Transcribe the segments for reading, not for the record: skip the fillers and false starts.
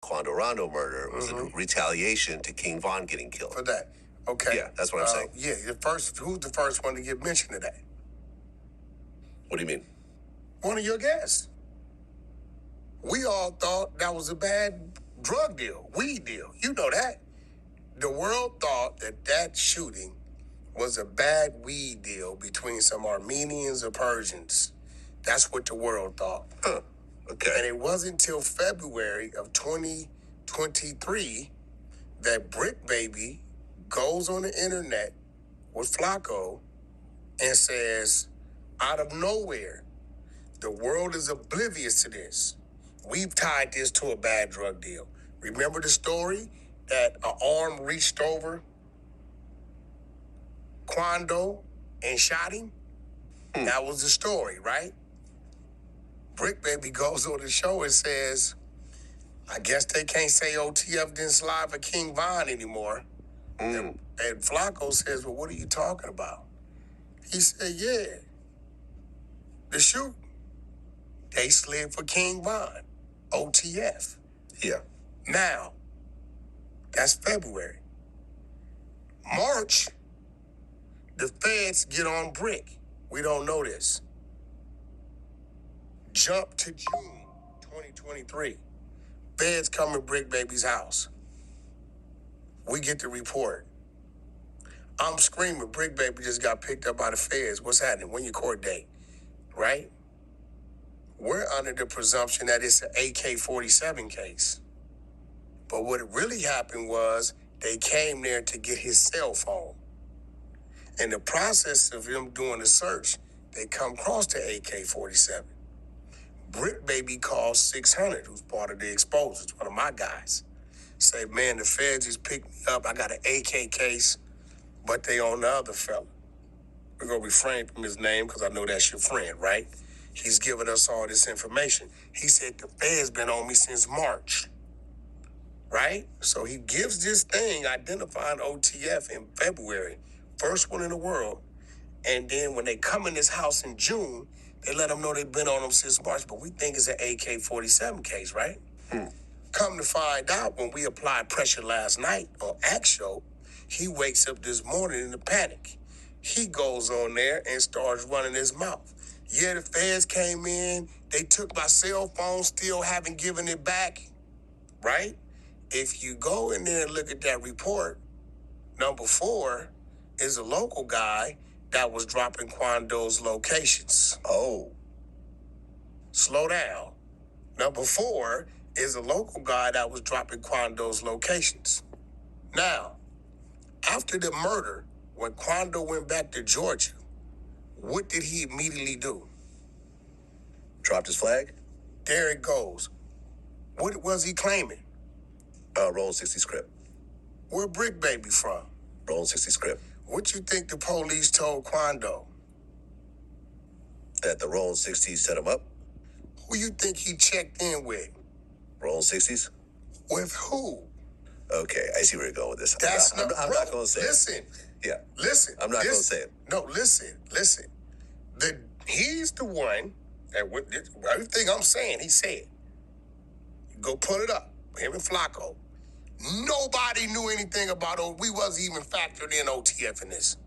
Quando Rondo murder. It was a retaliation to King Von getting killed. For that. Okay. Yeah, that's what I'm saying. Yeah, who's the first one to get mentioned of that? What do you mean? One of your guests. We all thought that was a bad drug deal, weed deal. You know that. The world thought that shooting was a bad weed deal between some Armenians or Persians. That's what the world thought. Huh. Okay. And it wasn't until February of 2023 that BriccBaby goes on the internet with Flacco and says, out of nowhere, the world is oblivious to this. We've tied this to a bad drug deal. Remember the story that an arm reached over Quando and shot him? That was the story, right? BriccBaby goes on the show and says, I guess they can't say OTF didn't slide for King Von anymore. And Flacco says, well, what are you talking about? He said, yeah, the shoot. They slid for King Von, OTF. Yeah. Now, that's February. March, the feds get on Brick. We don't know this. Jump to June 2023. Feds come to BriccBaby's house. We get the report. I'm screaming, BriccBaby just got picked up by the feds. What's happening? When your court date? Right? We're under the presumption that it's an AK-47 case. But what really happened was they came there to get his cell phone. In the process of him doing the search, they come across the AK-47. BriccBaby calls 600, who's part of the exposures, one of my guys. Say, man, the feds just picked me up. I got an AK case, but they on the other fella. We're going to refrain from his name because I know that's your friend, right? He's giving us all this information. He said the feds been on me since March, right? So he gives this thing identifying OTF in February, first one in the world. And then when they come in this house in June, they let them know they've been on them since March, but we think it's an AK-47 case, right? Come to find out, when we applied pressure last night on Act Show, he wakes up this morning in a panic. He goes on there and starts running his mouth. Yeah, the feds came in. They took my cell phone, still haven't given it back, right? If you go in there and look at that report, number 4 is a local guy that was dropping Quando's locations. Oh. Slow down. Number 4 is a local guy that was dropping Quando's locations. Now, after the murder, when Quando went back to Georgia, what did he immediately do? Dropped his flag? There it goes. What was he claiming? Roll 60 script. Where BriccBaby from? Roll 60 script. What you think the police told Quando? That the Roll 60s set him up? Who you think he checked in with? Roll 60s? With who? Okay, I see where you're going with this. I'm not going to say listen, it. Yeah. Listen. I'm not going to say it. No, listen. He's the one that with everything I'm saying, he said. Go pull it up. Him and Flacco. Nobody knew anything about it. We wasn't even factored in OTF in this.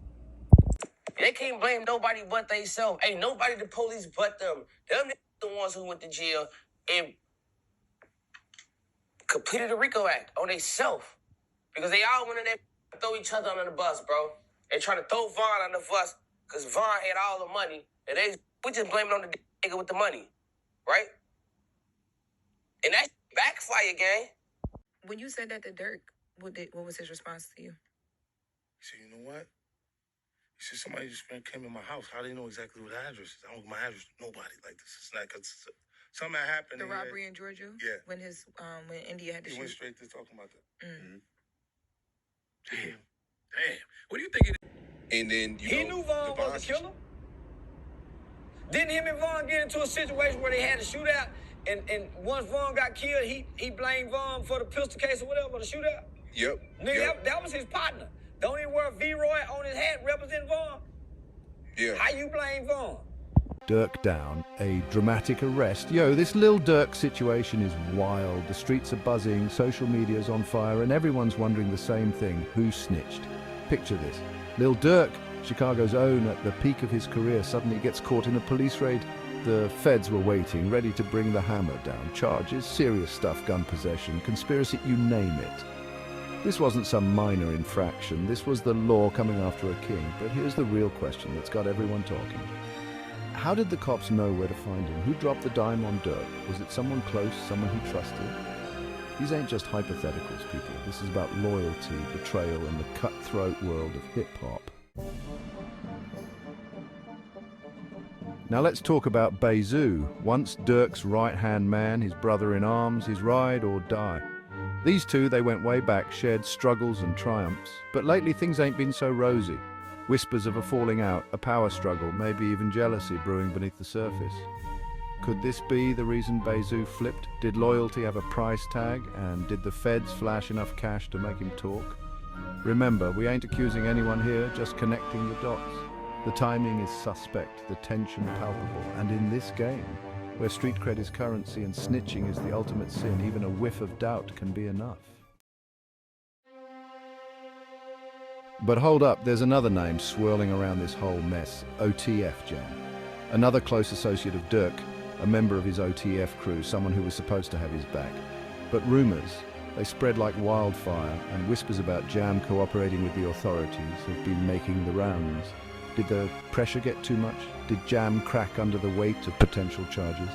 They can't blame nobody but theyself. Ain't nobody the police but them. Them the ones who went to jail and completed the RICO Act on themselves. Because they all went in there and throw each other under the bus, bro. They trying to throw Von under the bus because Von had all the money. And we just blame it on the nigga with the money. Right? And that backfire, gang. When you said that to Durk, what was his response to you? He said, you know what? He said, somebody just came in my house. How do they know exactly what the address is? I don't give my address to nobody. Like, this is not, because something that happened. The robbery in Georgia? Yeah. When India had to shoot? He went straight to talking about that. Damn. What do you think it is? And then, he knew Von was a killer. Didn't him and Von get into a situation where they had a shootout? And once Von got killed, he blamed Von for the pistol case or whatever, the shootout? Yep. Nigga, that was his partner. Don't he wear V-Roy on his hat representing Von? Yeah. How you blame Von? Durk down, a dramatic arrest. Yo, this Lil Durk situation is wild. The streets are buzzing, social media's on fire, and everyone's wondering the same thing: who snitched? Picture this. Lil Durk, Chicago's own, at the peak of his career, suddenly gets caught in a police raid. The feds were waiting, ready to bring the hammer down. Charges, serious stuff, gun possession, conspiracy, you name it. This wasn't some minor infraction. This was the law coming after a king. But here's the real question that's got everyone talking. How did the cops know where to find him? Who dropped the dime on Durk? Was it someone close, someone he trusted? These ain't just hypotheticals, people. This is about loyalty, betrayal, and the cutthroat world of hip-hop. Now let's talk about Bezu, once Durk's right-hand man, his brother-in-arms, his ride or die. These two, they went way back, shared struggles and triumphs. But lately things ain't been so rosy. Whispers of a falling out, a power struggle, maybe even jealousy brewing beneath the surface. Could this be the reason Bezu flipped? Did loyalty have a price tag, and did the feds flash enough cash to make him talk? Remember, we ain't accusing anyone here, just connecting the dots. The timing is suspect, the tension palpable, and in this game, where street cred is currency and snitching is the ultimate sin, even a whiff of doubt can be enough. But hold up, there's another name swirling around this whole mess: OTF Jam. Another close associate of Durk, a member of his OTF crew, someone who was supposed to have his back. But rumors, they spread like wildfire, and whispers about Jam cooperating with the authorities have been making the rounds. Did the pressure get too much? Did Jam crack under the weight of potential charges?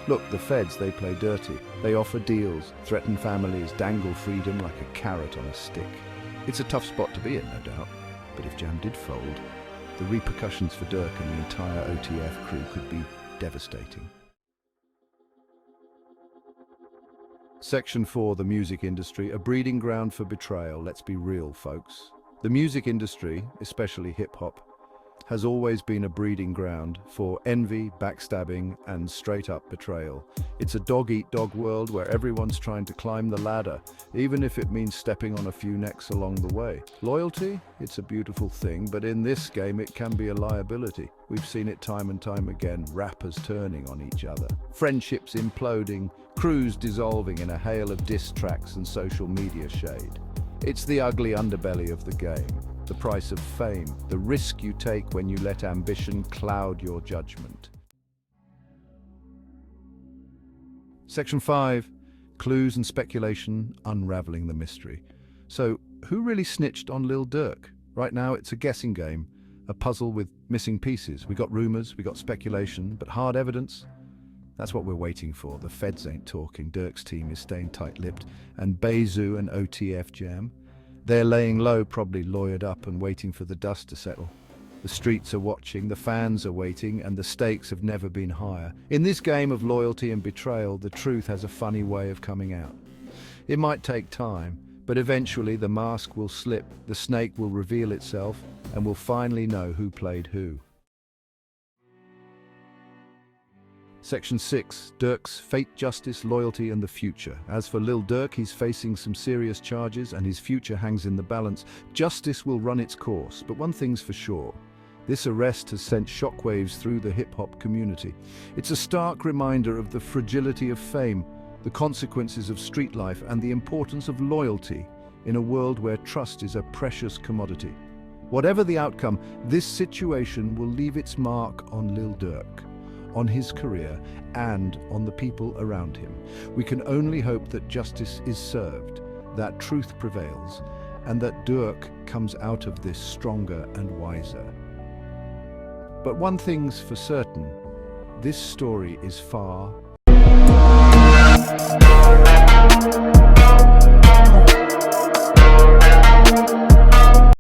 Look, the feds, they play dirty. They offer deals, threaten families, dangle freedom like a carrot on a stick. It's a tough spot to be in, no doubt. But if Jam did fold, the repercussions for Durk and the entire OTF crew could be devastating. Section 4, the music industry, a breeding ground for betrayal. Let's be real, folks. The music industry, especially hip-hop, has always been a breeding ground for envy, backstabbing, and straight-up betrayal. It's a dog-eat-dog world where everyone's trying to climb the ladder, even if it means stepping on a few necks along the way. Loyalty? It's a beautiful thing, but in this game it can be a liability. We've seen it time and time again, rappers turning on each other, friendships imploding, crews dissolving in a hail of diss tracks and social media shade. It's the ugly underbelly of the game. The price of fame, the risk you take when you let ambition cloud your judgment. Section 5, clues and speculation, unraveling the mystery. So, who really snitched on Lil Durk? Right now it's a guessing game, a puzzle with missing pieces. We got rumors, we got speculation, but hard evidence? That's what we're waiting for. The feds ain't talking, Durk's team is staying tight-lipped, and Bezu and OTF Jam, they're laying low, probably lawyered up and waiting for the dust to settle. The streets are watching, the fans are waiting, and the stakes have never been higher. In this game of loyalty and betrayal, the truth has a funny way of coming out. It might take time, but eventually the mask will slip, the snake will reveal itself, and we'll finally know who played who. Section 6, Durk's fate, justice, loyalty, and the future. As for Lil Durk, he's facing some serious charges and his future hangs in the balance. Justice will run its course, but one thing's for sure. This arrest has sent shockwaves through the hip-hop community. It's a stark reminder of the fragility of fame, the consequences of street life, and the importance of loyalty in a world where trust is a precious commodity. Whatever the outcome, this situation will leave its mark on Lil Durk, on his career, and on the people around him. We can only hope that justice is served, that truth prevails, and that Durk comes out of this stronger and wiser. But one thing's for certain, this story is far